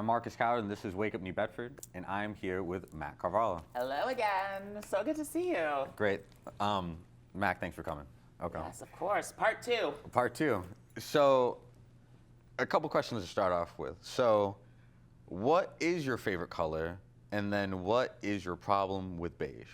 I'm Marcus Coward, and this is Wake Up New Bedford, and I'm here with Mac Carvalho. Hello again. So good to see you. Great. Mac, thanks for coming. Okay. Yes, of course. Part 2. Part 2. So, a couple questions to start off with. So, what is your favorite color, and then what is your problem with beige?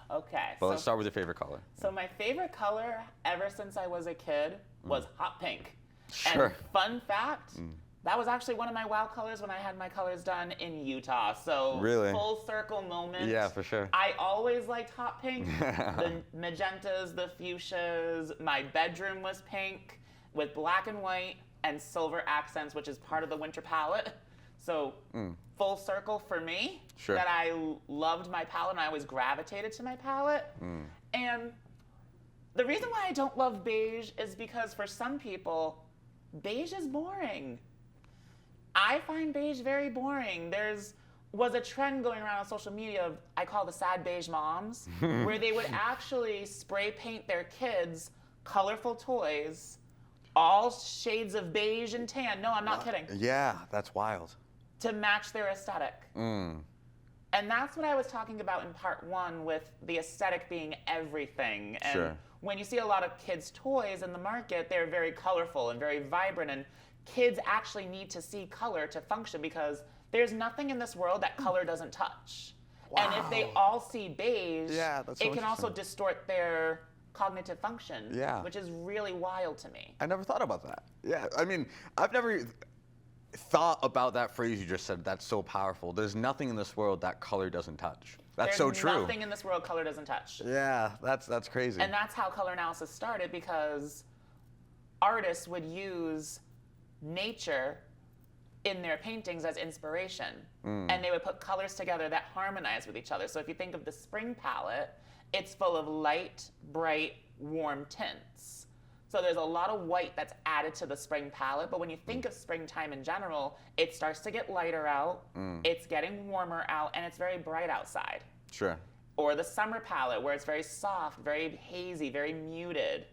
Okay. But let's start with your favorite color. So my favorite color ever since I was a kid was hot pink. Sure. And fun fact, that was actually one of my wow colors when I had my colors done in Utah. So Really? Full circle moment. Yeah, for sure. I always liked hot pink. The magentas, the fuchsias. My bedroom was pink with black and white and silver accents, which is part of the winter palette. So full circle for me. Sure. That I loved my palette and I always gravitated to my palette. And the reason why I don't love beige is because for some people, beige is boring. I find beige very boring. Was a trend going around on social media of, I call the sad beige moms, where they would actually spray paint their kids colorful toys, all shades of beige and tan. No, I'm not kidding. Yeah, that's wild. To match their aesthetic. And that's what I was talking about in part 1 with the aesthetic being everything. And Sure. when you see a lot of kids' toys in the market, they're very colorful and very vibrant. And kids actually need to see color to function because there's nothing in this world that color doesn't touch. And if they all see beige, that's so it can also interesting. distort their cognitive function, Yeah. which is really wild to me. I never thought about that. Yeah, I mean, I've never thought about that phrase you just said. That's so powerful. There's nothing in this world that color doesn't touch. That's so true. There's nothing in this world color doesn't touch. Yeah, that's crazy. And that's how color analysis started because artists would use nature in their paintings as inspiration. And they would put colors together that harmonize with each other. So if you think of the spring palette, it's full of light, bright, warm tints. So there's a lot of white that's added to the spring palette. But when you think of springtime in general, it starts to get lighter out, it's getting warmer out, and it's very bright outside. Sure. Or the summer palette where it's very soft, very hazy, very muted.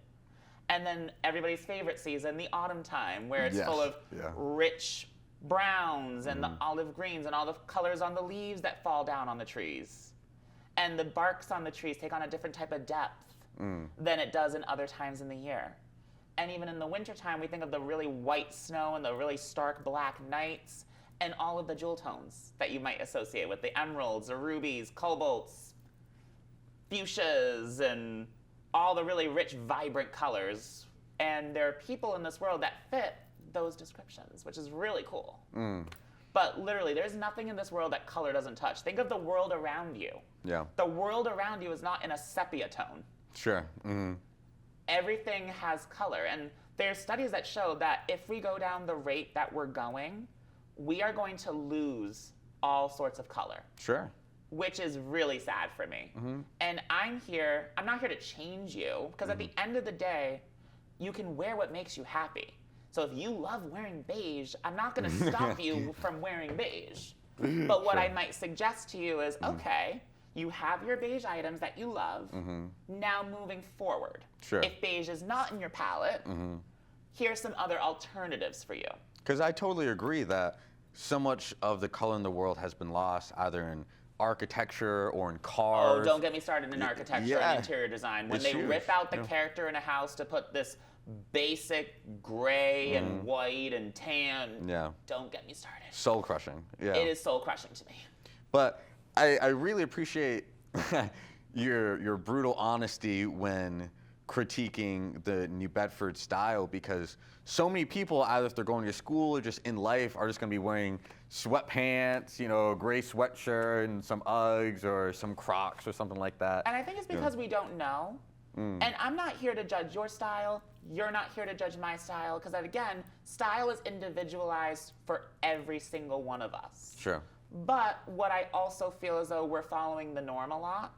And then everybody's favorite season, the autumn time, where it's full of rich browns and the olive greens and all the colors on the leaves that fall down on the trees. And the barks on the trees take on a different type of depth than it does in other times in the year. And even in the wintertime, we think of the really white snow and the really stark black nights and all of the jewel tones that you might associate with the emeralds, the rubies, cobalts, fuchsias, and all the really rich, vibrant colors. And there are people in this world that fit those descriptions, which is really cool. But literally, there's nothing in this world that color doesn't touch. Think of the world around you. Yeah. The world around you is not in a sepia tone. Sure. Everything has color. And there's studies that show that if we go down the rate that we're going, we are going to lose all sorts of color. Sure. Which is really sad for me. And I'm not here to change you, because at the end of the day, you can wear what makes you happy. So if you love wearing beige, I'm not gonna stop you from wearing beige. But what I might suggest to you is, okay, you have your beige items that you love. Now moving forward, Sure. if beige is not in your palette, here's some other alternatives for you. Because I totally agree that so much of the color in the world has been lost either in architecture or in cars. Oh, don't get me started in architecture and interior design. When It's they huge. rip out the character in a house to put this basic gray and white and tan, don't get me started. Soul crushing. Yeah. It is soul crushing to me. But I really appreciate your brutal honesty when critiquing the New Bedford style, because so many people, either if they're going to school or just in life, are just going to be wearing sweatpants, a gray sweatshirt and some Uggs or some Crocs or something like that. And I think it's because we don't know. And I'm not here to judge your style. You're not here to judge my style. Because again, style is individualized for every single one of us. Sure. But what I also feel as though we're following the norm a lot.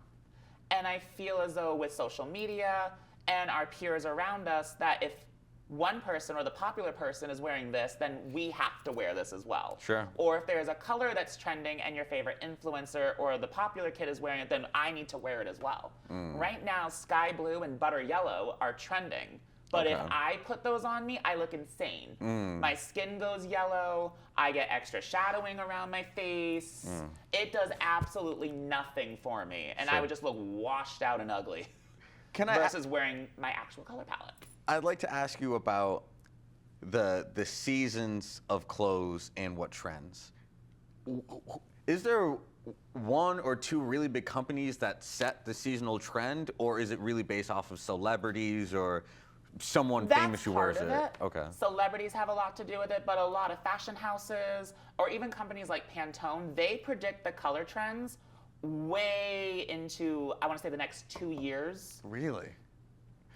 And I feel as though with social media and our peers around us, that if one person or the popular person is wearing this, then we have to wear this as well. Sure. Or if there's a color that's trending and your favorite influencer or the popular kid is wearing it, then I need to wear it as well. Right now, sky blue and butter yellow are trending. But if I put those on me, I look insane. My skin goes yellow. I get extra shadowing around my face. It does absolutely nothing for me. And I would just look washed out and ugly versus wearing my actual color palette. I'd like to ask you about the seasons of clothes and what trends. Is there one or two really big companies that set the seasonal trend, or is it really based off of celebrities or someone famous who wears it? Okay. Celebrities have a lot to do with it, but a lot of fashion houses or even companies like Pantone, they predict the color trends way into, I want to say, the next 2 years. Really?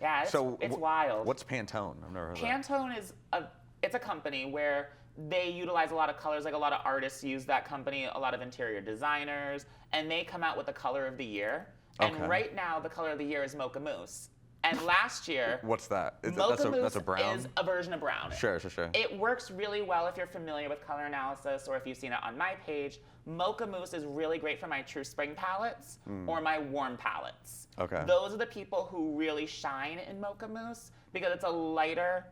Yeah, it's wild. What's Pantone? I've never heard of that. Pantone is a company where they utilize a lot of colors, like a lot of artists use that company, a lot of interior designers, and they come out with the color of the year. And right now, the color of the year is Mocha Mousse. And last year, what's that? That's a brown? Is a version of brown. Sure. It works really well if you're familiar with color analysis or if you've seen it on my page. Mocha Mousse is really great for my True Spring palettes or my warm palettes. Okay. Those are the people who really shine in Mocha Mousse because it's a lighter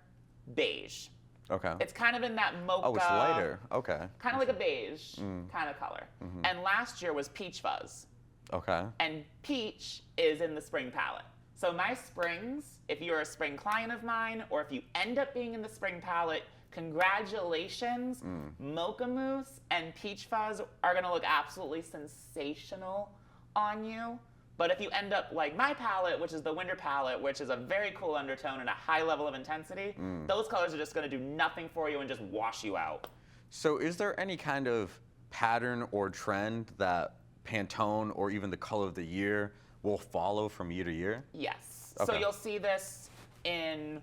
beige. Okay. It's kind of in that mocha. Oh, it's lighter. Okay. Kind of like a beige kind of color. And last year was Peach Fuzz. Okay. And peach is in the spring palette. So my springs, if you're a spring client of mine, or if you end up being in the spring palette, congratulations. Mocha Mousse and Peach Fuzz are gonna look absolutely sensational on you. But if you end up like my palette, which is the winter palette, which is a very cool undertone and a high level of intensity, those colors are just gonna do nothing for you and just wash you out. So is there any kind of pattern or trend that Pantone or even the color of the year will follow from year to year? Yes. Okay. So you'll see this in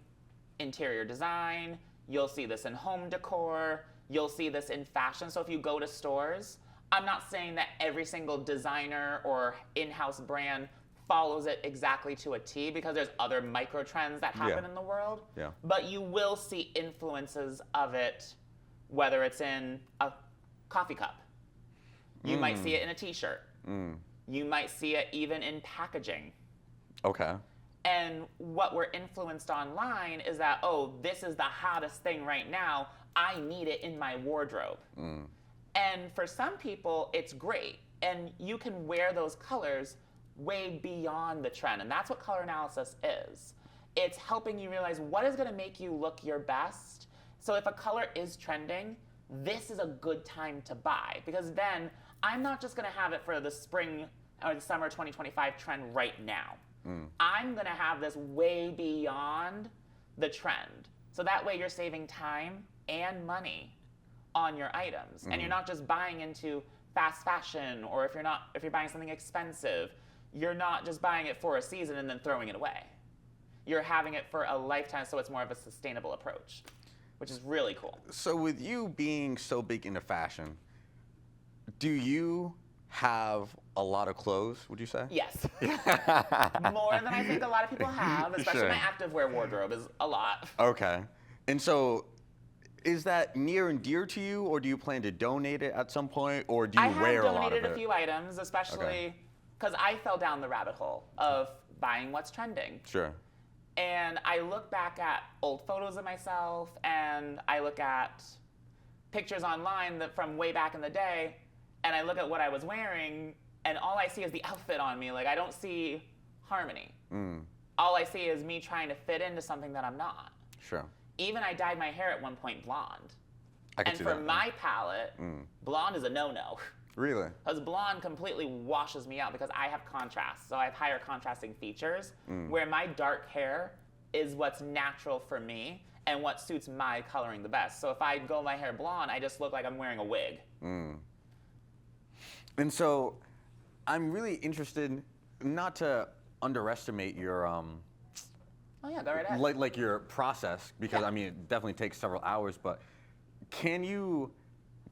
interior design, you'll see this in home decor, you'll see this in fashion. So if you go to stores, I'm not saying that every single designer or in-house brand follows it exactly to a T because there's other micro trends that happen in the world. Yeah. But you will see influences of it, whether it's in a coffee cup. You might see it in a t-shirt. You might see it even in packaging. Okay. And what we're influenced online is that, oh, this is the hottest thing right now. I need it in my wardrobe. And for some people, it's great. And you can wear those colors way beyond the trend. And that's what color analysis is. It's helping you realize what is going to make you look your best. So if a color is trending, this is a good time to buy. Because then I'm not just going to have it for the spring or the summer 2025 trend right now. I'm going to have this way beyond the trend. So that way you're saving time and money on your items. And you're not just buying into fast fashion, or if you're buying something expensive, you're not just buying it for a season and then throwing it away. You're having it for a lifetime, so it's more of a sustainable approach, which is really cool. So with you being so big into fashion, do you have a lot of clothes, would you say? Yes. More than I think a lot of people have, especially my activewear wardrobe is a lot. Okay. And so is that near and dear to you, or do you plan to donate it at some point, or do you wear a lot of it? I have donated a few items, especially because I fell down the rabbit hole of buying what's trending. Sure. And I look back at old photos of myself, and I look at pictures online from way back in the day, and I look at what I was wearing, and all I see is the outfit on me. Like, I don't see harmony. All I see is me trying to fit into something that I'm not. Sure. Even I dyed my hair at one point blonde. I can see that. And for my palette, blonde is a no-no. Really? Because blonde completely washes me out because I have contrast. So I have higher contrasting features, where my dark hair is what's natural for me and what suits my coloring the best. So if I go my hair blonde, I just look like I'm wearing a wig. And so I'm really interested, not to underestimate your oh yeah, go right ahead. like your process, because I mean it definitely takes several hours, but can you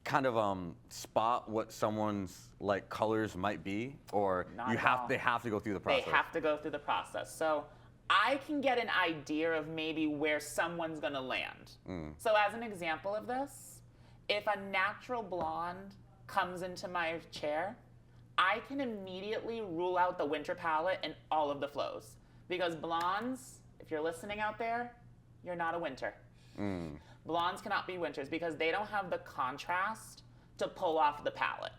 kind of spot what someone's like colors might be, or they have to go through the process? They have to go through the process. So I can get an idea of maybe where someone's gonna land. So as an example of this, if a natural blonde comes into my chair, I can immediately rule out the winter palette and all of the flows. Because blondes, if you're listening out there, you're not a winter. Blondes cannot be winters because they don't have the contrast to pull off the palette.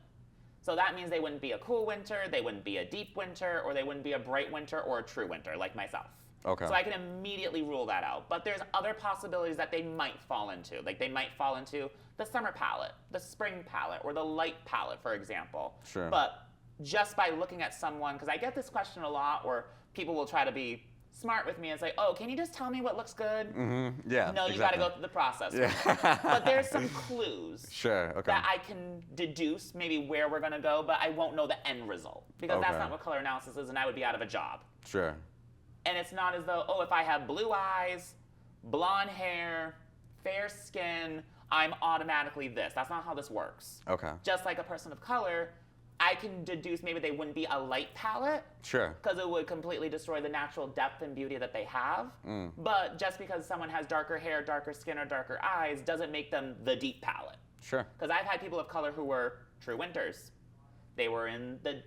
So that means they wouldn't be a cool winter, they wouldn't be a deep winter, or they wouldn't be a bright winter or a true winter like myself. Okay. So I can immediately rule that out. But there's other possibilities that they might fall into. Like they might fall into the summer palette, the spring palette, or the light palette, for example. Sure. But just by looking at someone, because I get this question a lot where people will try to be smart with me and say, oh, can you just tell me what looks good? Yeah. No, you got to go through the process. Yeah. But there's some clues that I can deduce maybe where we're going to go, but I won't know the end result because that's not what color analysis is, and I would be out of a job. Sure. And it's not as though, oh, if I have blue eyes, blonde hair, fair skin, I'm automatically this. That's not how this works. Okay. Just like a person of color, I can deduce maybe they wouldn't be a light palette. Sure. Because it would completely destroy the natural depth and beauty that they have. But just because someone has darker hair, darker skin, or darker eyes doesn't make them the deep palette. Sure. Because I've had people of color who were true winters. They were in the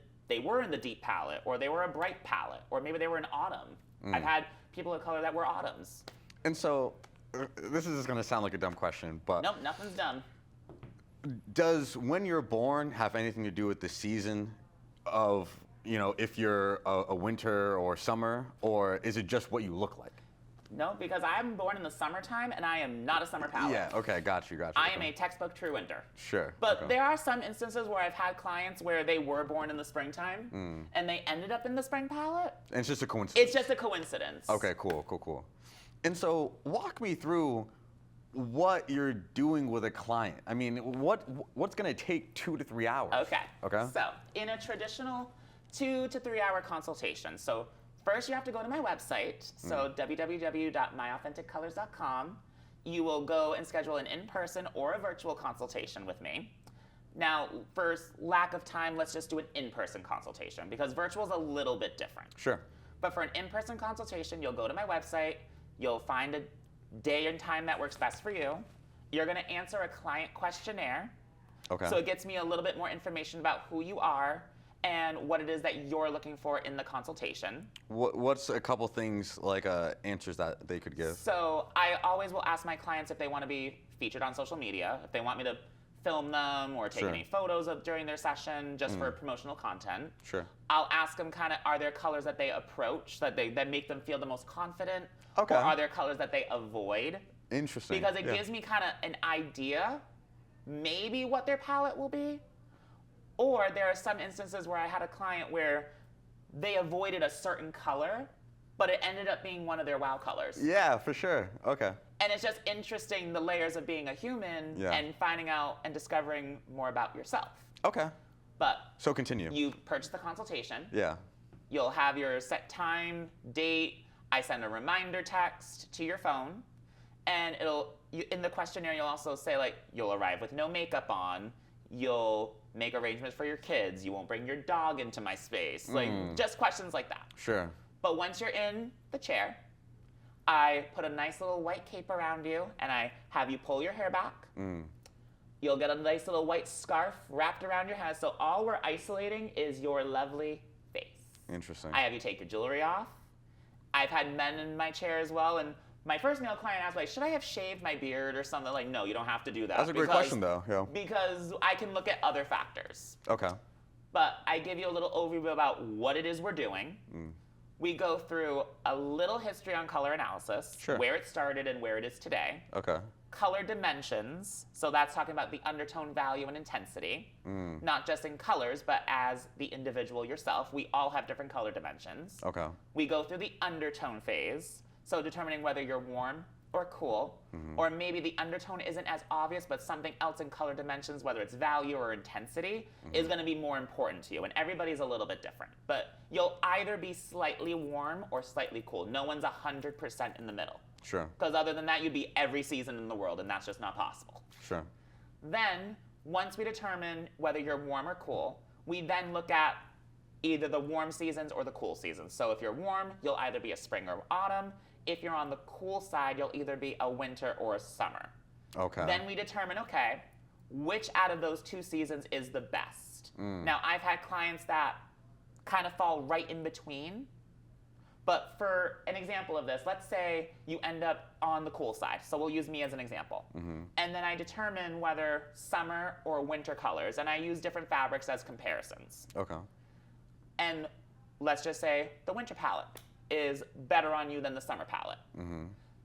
deep palette, or they were a bright palette, or maybe they were an autumn. I've had people of color that were autumns. And so, this is just going to sound like a dumb question, but... Nope, nothing's done. Does when you're born have anything to do with the season of, if you're a winter or summer, or is it just what you look like? No, because I'm born in the summertime, and I am not a summer palette. Yeah, okay, got you. I am a textbook true winter. Sure. But there are some instances where I've had clients where they were born in the springtime, and they ended up in the spring palette. And it's just a coincidence? It's just a coincidence. Okay, cool. And so, walk me through what you're doing with a client. I mean, what's going to take 2 to 3 hours? Okay. So, in a traditional 2 to 3 hour consultation, so first, you have to go to my website, so www.myauthenticcolors.com. You will go and schedule an in-person or a virtual consultation with me. Now, for lack of time, let's just do an in-person consultation because virtual is a little bit different. Sure. But for an in-person consultation, you'll go to my website, you'll find a day and time that works best for you. You're going to answer a client questionnaire. Okay. So it gets me a little bit more information about who you are and what it is that you're looking for in the consultation. What's a couple things like answers that they could give? So I always will ask my clients if they want to be featured on social media, if they want me to film them or take any photos of during their session just for promotional content. Sure. I'll ask them kind of, are there colors that they approach that make them feel the most confident? Okay. Or are there colors that they avoid? Interesting. Because it gives me kind of an idea, maybe what their palette will be. Or there are some instances where I had a client where they avoided a certain color, but it ended up being one of their wow colors. Yeah, for sure. Okay. And it's just interesting the layers of being a human and finding out and discovering more about yourself. Okay. But so continue. You purchase the consultation. Yeah. You'll have your set time, date. I send a reminder text to your phone. And in the questionnaire, you'll also say, like, you'll arrive with no makeup on. You'll make arrangements for your kids. You won't bring your dog into my space. Like, just questions like that. Sure. But once you're in the chair, I put a nice little white cape around you, and I have you pull your hair back. You'll get a nice little white scarf wrapped around your head. So all we're isolating is your lovely face. Interesting. I have you take your jewelry off. I've had men in my chair as well, and my first male client asked, like, should I have shaved my beard or something? Like, no, you don't have to do that. That's a great question, though. Yeah. Because I can look at other factors. Okay. But I give you a little overview about what it is we're doing. We go through a little history on color analysis, where it started and where it is today. Okay. Color dimensions, so that's talking about the undertone value and intensity, not just in colors, but as the individual yourself. We all have different color dimensions. Okay. We go through the undertone phase, so determining whether you're warm or cool, or maybe the undertone isn't as obvious, but something else in color dimensions, whether it's value or intensity, is going to be more important to you. And everybody's a little bit different. But you'll either be slightly warm or slightly cool. No one's 100% in the middle. Sure. Because other than that, you'd be every season in the world, and that's just not possible. Sure. Then, once we determine whether you're warm or cool, we then look at either the warm seasons or the cool seasons. So if you're warm, you'll either be a spring or autumn. If you're on the cool side, you'll either be a winter or a summer. Okay. Then we determine, okay, which out of those two seasons is the best? Now, I've had clients that kind of fall right in between, But for an example of this, let's say you end up on the cool side. So we'll use me as an example. And then I determine whether summer or winter colors, and I use different fabrics as comparisons. Okay. And let's just say the winter palette is better on you than the summer palette.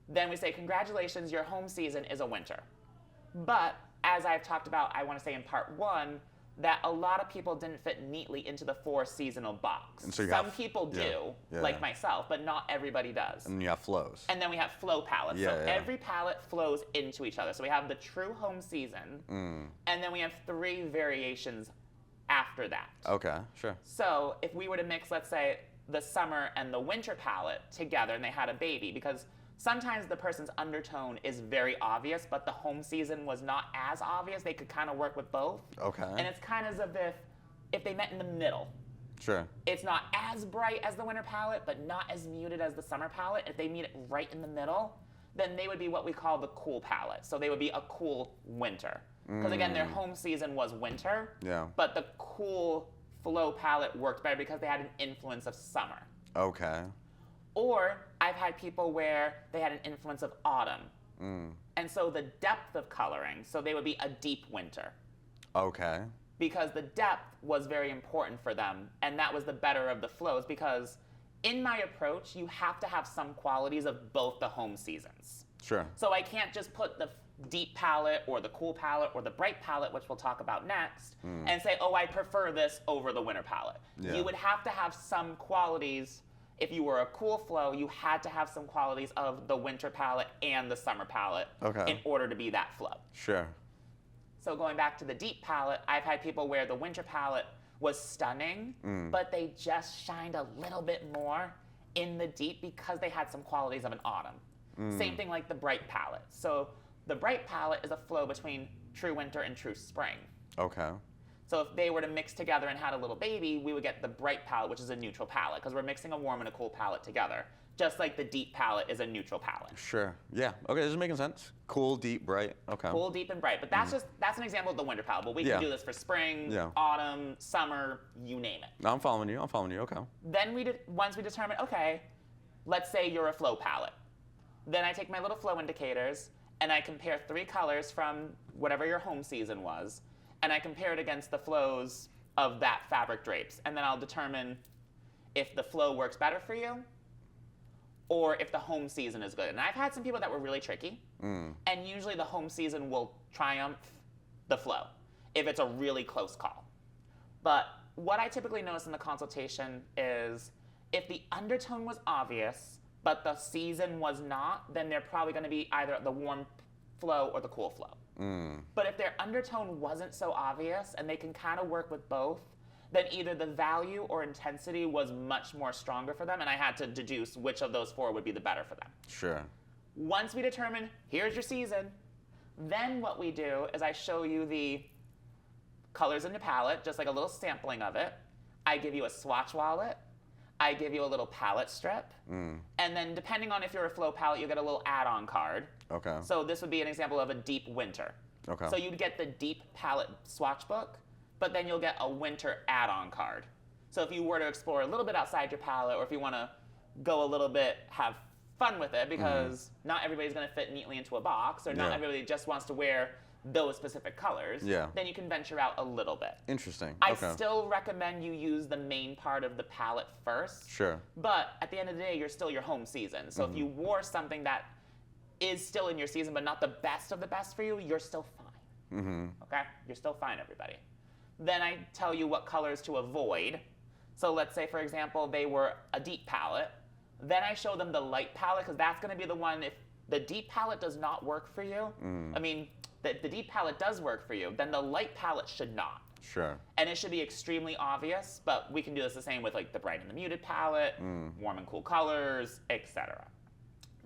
Then we say, congratulations, your home season is a winter. But as I've talked about, I want to say in part 1, that a lot of people didn't fit neatly into the 4 seasonal box. And so Some people do, like myself, but not everybody does. And you have flows. And then we have flow palettes. So every palette flows into each other. So we have the true home season, and then we have 3 variations after that. Okay, sure. So if we were to mix, let's say, the summer and the winter palette together and they had a baby, because sometimes the person's undertone is very obvious, but the home season was not as obvious. They could kind of work with both. Okay. And it's kind of as if they met in the middle. Sure. It's not as bright as the winter palette, but not as muted as the summer palette. If they meet it right in the middle, then they would be what we call the cool palette. So they would be a cool winter. Because again, their home season was winter, but the cool flow palette worked better because they had an influence of summer. Okay. Or I've had people where they had an influence of autumn. And so the depth of coloring, so they would be a deep winter. Okay. Because the depth was very important for them, and that was the better of the flows, because in my approach, you have to have some qualities of both the home seasons. Sure. So I can't just put the deep palette or the cool palette or the bright palette, which we'll talk about next, and say, oh, I prefer this over the winter palette. You would have to have some qualities. If you were a cool flow, you had to have some qualities of the winter palette and the summer palette in order to be that flow. Sure. So going back to the deep palette, I've had people where the winter palette was stunning, but they just shined a little bit more in the deep because they had some qualities of an autumn. Same thing like the bright palette. So the bright palette is a flow between true winter and true spring. Okay. So if they were to mix together and had a little baby, we would get the bright palette, which is a neutral palette, because we're mixing a warm and a cool palette together, just like the deep palette is a neutral palette. Sure. Yeah. Okay, this is making sense. Cool, deep, bright. Okay. Cool, deep, and bright. But that's that's an example of the winter palette. But we can do this for spring, autumn, summer, you name it. No, I'm following you. Okay. Then once we determine, okay, let's say you're a flow palette. Then I take my little flow indicators and I compare 3 colors from whatever your home season was, and I compare it against the flows of that fabric drapes. And then I'll determine if the flow works better for you or if the home season is good. And I've had some people that were really tricky, and usually the home season will triumph the flow if it's a really close call. But what I typically notice in the consultation is if the undertone was obvious, but the season was not, then they're probably going to be either the warm flow or the cool flow. But if their undertone wasn't so obvious and they can kind of work with both, then either the value or intensity was much more stronger for them, and I had to deduce which of those 4 would be the better for them. Sure. Once we determine, here's your season, then what we do is I show you the colors in the palette, just like a little sampling of it. I give you a swatch wallet. I give you a little palette strip. And then depending on if you're a flow palette, you'll get a little add-on card. Okay. So this would be an example of a deep winter. Okay. So you'd get the deep palette swatch book, but then you'll get a winter add-on card. So if you were to explore a little bit outside your palette, or if you want to go a little bit, have fun with it, because not everybody's going to fit neatly into a box, or not everybody just wants to wear those specific colors, then you can venture out a little bit. Interesting. I still recommend you use the main part of the palette first. Sure. But at the end of the day, you're still your home season. So if you wore something that is still in your season, but not the best of the best for you, you're still fine. Okay? You're still fine, everybody. Then I tell you what colors to avoid. So let's say, for example, they were a deep palette. Then I show them the light palette, because that's going to be the one, if the deep palette does not work for you, I mean, the deep palette does work for you, then the light palette should not. Sure. And it should be extremely obvious, but we can do this the same with like the bright and the muted palette, warm and cool colors, etc.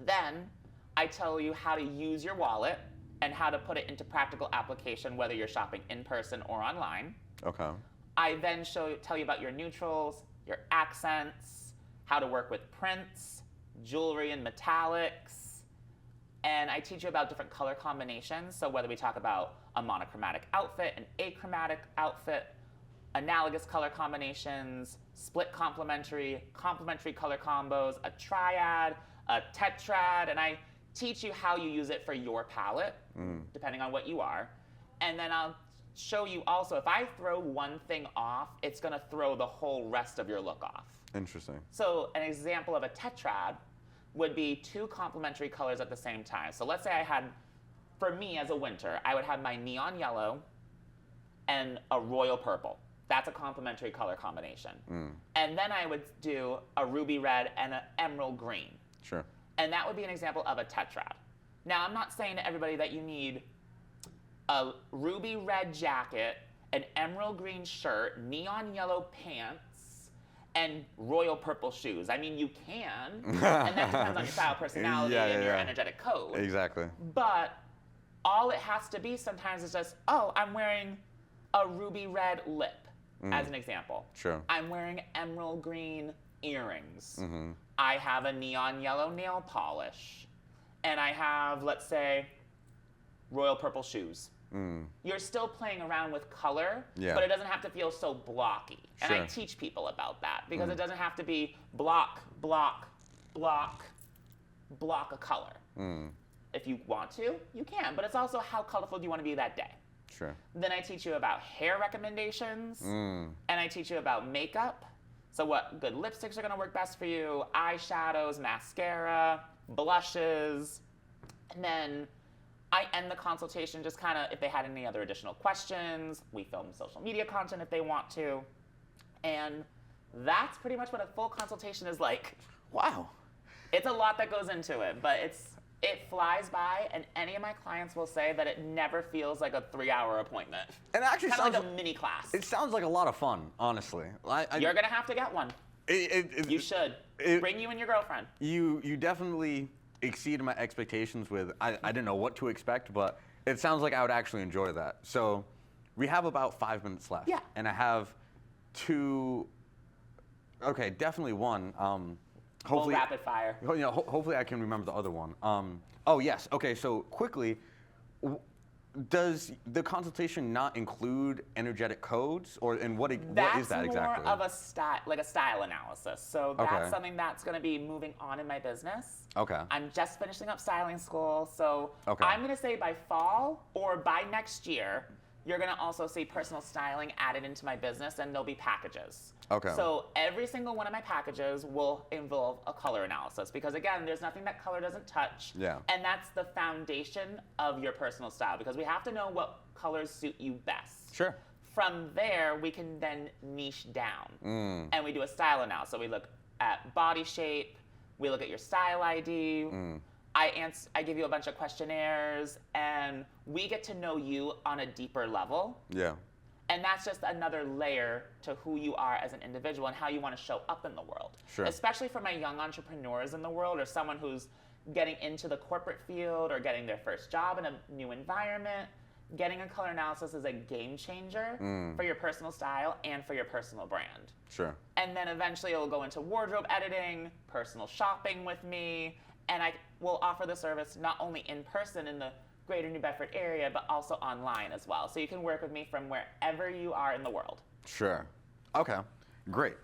Then I tell you how to use your wallet and how to put it into practical application, whether you're shopping in person or online. Okay. I then tell you about your neutrals, your accents, how to work with prints, jewelry and metallics, and I teach you about different color combinations. So whether we talk about a monochromatic outfit, an achromatic outfit, analogous color combinations, split complementary color combos, a triad, a tetrad, and I teach you how you use it for your palette, depending on what you are. And then I'll show you also, if I throw one thing off, it's gonna throw the whole rest of your look off. Interesting. So an example of a tetrad would be 2 complementary colors at the same time. So let's say I had, for me as a winter, I would have my neon yellow and a royal purple. That's a complementary color combination. And then I would do a ruby red and an emerald green. Sure. And that would be an example of a tetrad. Now, I'm not saying to everybody that you need a ruby red jacket, an emerald green shirt, neon yellow pants, and royal purple shoes. I mean, you can, and that depends on your style, personality, and your energetic code. Exactly. But all it has to be sometimes is just, oh, I'm wearing a ruby red lip, as an example. Sure. I'm wearing emerald green earrings. I have a neon yellow nail polish. And I have, let's say, royal purple shoes. You're still playing around with color, but it doesn't have to feel so blocky. And I teach people about that because it doesn't have to be block, block, block, block a color. If you want to, you can, but it's also how colorful do you want to be that day. Sure. Then I teach you about hair recommendations, and I teach you about makeup. So what good lipsticks are gonna work best for you, eyeshadows, mascara, blushes, and then I end the consultation just kind of if they had any other additional questions. We film social media content if they want to. And that's pretty much what a full consultation is like. Wow. It's a lot that goes into it, but it flies by, and any of my clients will say that it never feels like a 3-hour appointment. And it actually sounds like a mini class. It sounds like a lot of fun, honestly. You're gonna have to get one. You should. Bring you and your girlfriend. You definitely exceeded my expectations with, I didn't know what to expect, but it sounds like I would actually enjoy that. So we have about 5 minutes left. Yeah. And I have 2, okay, definitely one. Hopefully, rapid fire. You know, hopefully I can remember the other one. Oh yes, okay, so quickly, does the consultation not include energetic codes, and what is that exactly? That's more of a style analysis. So that's something that's going to be moving on in my business. Okay. I'm just finishing up styling school, so I'm going to say by fall or by next year, you're going to also see personal styling added into my business, and there'll be packages. Okay. So every single one of my packages will involve a color analysis because, again, there's nothing that color doesn't touch. Yeah. And that's the foundation of your personal style because we have to know what colors suit you best. Sure. From there, we can then niche down. And we do a style analysis. So we look at body shape. We look at your style ID. I give you a bunch of questionnaires, and we get to know you on a deeper level. Yeah. And that's just another layer to who you are as an individual and how you want to show up in the world. Sure. Especially for my young entrepreneurs in the world or someone who's getting into the corporate field or getting their first job in a new environment. Getting a color analysis is a game changer for your personal style and for your personal brand. Sure. And then eventually it will go into wardrobe editing, personal shopping with me, and I will offer the service not only in person in the greater New Bedford area, but also online as well. So you can work with me from wherever you are in the world. Sure. Okay, great.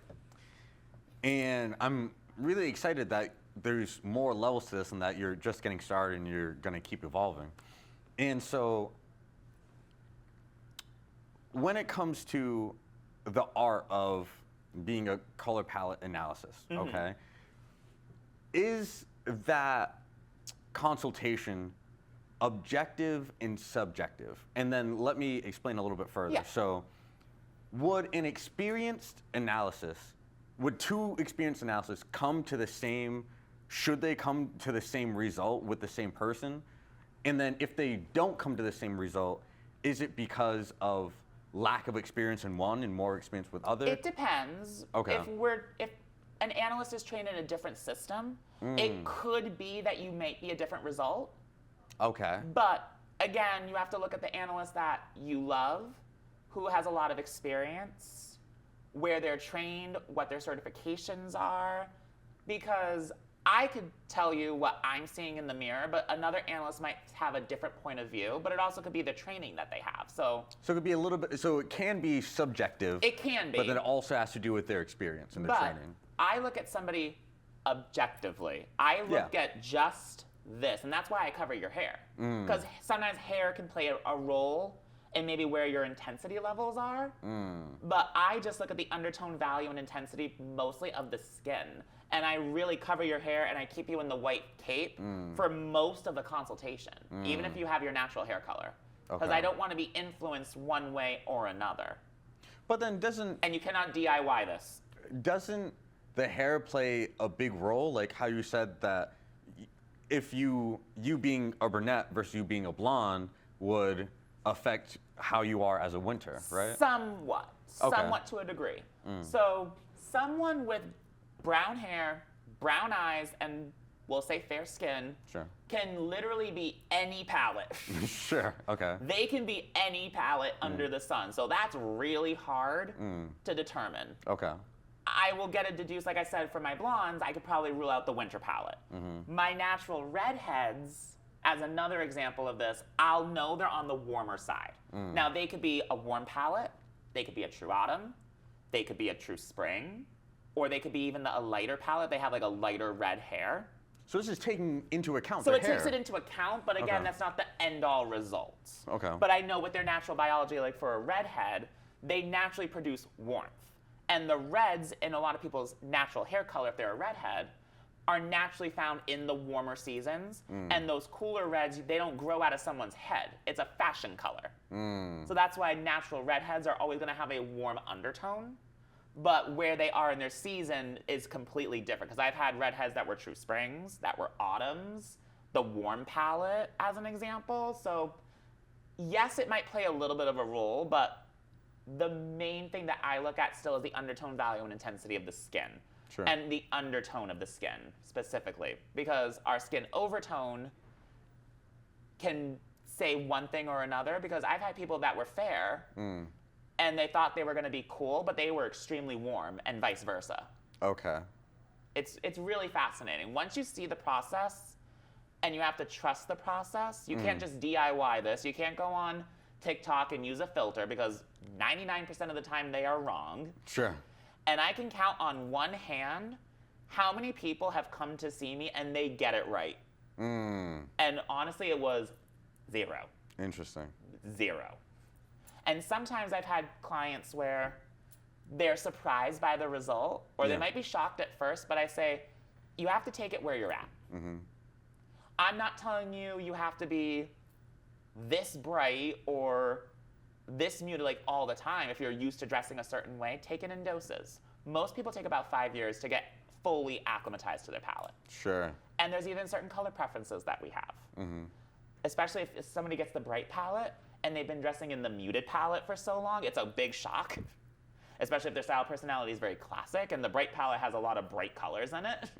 And I'm really excited that there's more levels to this and that you're just getting started and you're gonna keep evolving. And so when it comes to the art of being a color palette analysis, okay, is that consultation objective and subjective? And then let me explain a little bit further. Yeah. So would two experienced analysis come to the same, should they come to the same result with the same person? And then if they don't come to the same result, is it because of lack of experience in one and more experience with other? It depends. Okay. If an analyst is trained in a different system, it could be that you may be a different result. Okay. But again, you have to look at the analyst that you love, who has a lot of experience, where they're trained, what their certifications are, because I could tell you what I'm seeing in the mirror, but another analyst might have a different point of view, but it also could be the training that they have. So it could be a little bit, so it can be subjective. It can be. But then it also has to do with their experience and their training. I look at somebody objectively. I look at just this, and that's why I cover your hair. Because sometimes hair can play a role in maybe where your intensity levels are. But I just look at the undertone value and intensity mostly of the skin. And I really cover your hair and I keep you in the white cape for most of the consultation, even if you have your natural hair color. Because I don't want to be influenced one way or another. But then doesn't... And you cannot DIY this. Doesn't the hair play a big role? Like how you said that if you being a brunette versus you being a blonde would affect how you are as a winter, right? Somewhat. Somewhat to a degree. So someone with brown hair, brown eyes, and we'll say fair skin can literally be any palette. They can be any palette under the sun. So that's really hard to determine. I will get it deduced, like I said, for my blondes, I could probably rule out the winter palette. My natural redheads, as another example of this, I'll know they're on the warmer side. Now, they could be a warm palette, they could be a true autumn, they could be a true spring, or they could be even a lighter palette. They have like a lighter red hair. So this is taking into account So their it hair. takes it into account, but again, that's not the end-all result. Okay. But I know with their natural biology, like for a redhead, they naturally produce warmth. And the reds in a lot of people's natural hair color, if they're a redhead, are naturally found in the warmer seasons. And those cooler reds, they don't grow out of someone's head. It's a fashion color. So that's why natural redheads are always gonna have a warm undertone. But where they are in their season is completely different. Because I've had redheads that were true springs, that were autumns, the warm palette as an example. So yes, it might play a little bit of a role, but the main thing that I look at still is the undertone value and intensity of the skin. And the undertone of the skin specifically. Because our skin overtone can say one thing or another. Because I've had people that were fair and they thought they were going to be cool, but they were extremely warm, and vice versa. It's really fascinating. Once you see the process, and you have to trust the process, you can't just DIY this. You can't go on TikTok and use a filter, because 99% of the time they are wrong. And I can count on one hand how many people have come to see me and they get it right. And honestly, it was 0. Interesting. 0. And sometimes I've had clients where they're surprised by the result, or they might be shocked at first, but I say, you have to take it where you're at. I'm not telling you you have to be this bright or this muted like all the time. If you're used to dressing a certain way, take it in doses. Most people take about 5 years to get fully acclimatized to their palette. And there's even certain color preferences that we have. Especially if somebody gets the bright palette, and they've been dressing in the muted palette for so long, it's a big shock. Especially if their style personality is very classic, and the bright palette has a lot of bright colors in it.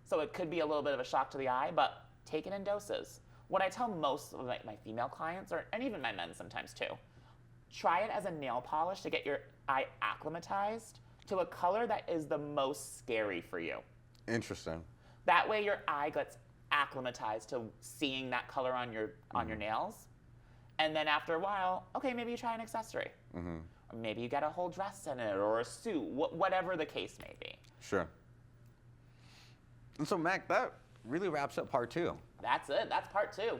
So it could be a little bit of a shock to the eye, but take it in doses. What I tell most of my female clients, and even my men sometimes too, try it as a nail polish to get your eye acclimatized to a color that is the most scary for you. Interesting. That way your eye gets acclimatized to seeing that color on your nails. And then after a while, okay, maybe you try an accessory. Or maybe you get a whole dress in it, or a suit, whatever the case may be. And so, Mac, that really wraps up part 2. That's it. That's part 2.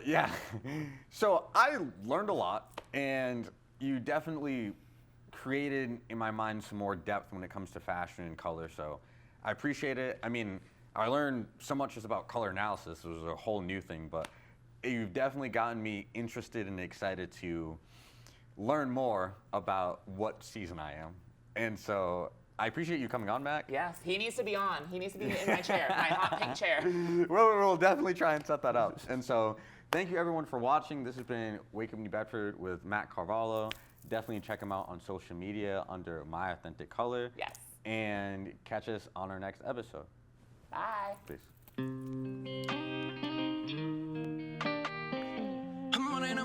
So I learned a lot, and you definitely created in my mind some more depth when it comes to fashion and color. So I appreciate it. I mean, I learned so much just about color analysis. It was a whole new thing, but you've definitely gotten me interested and excited to learn more about what season I am. And so I appreciate you coming on, Mac. Yes, he needs to be on. He needs to be in my chair, my hot pink chair. We'll definitely try and set that up. And so thank you everyone for watching. This has been Wake Up New Bedford with Mac Carvalho. Definitely check him out on social media under My Authentic Color. And catch us on our next episode. Bye. Peace. I'm running,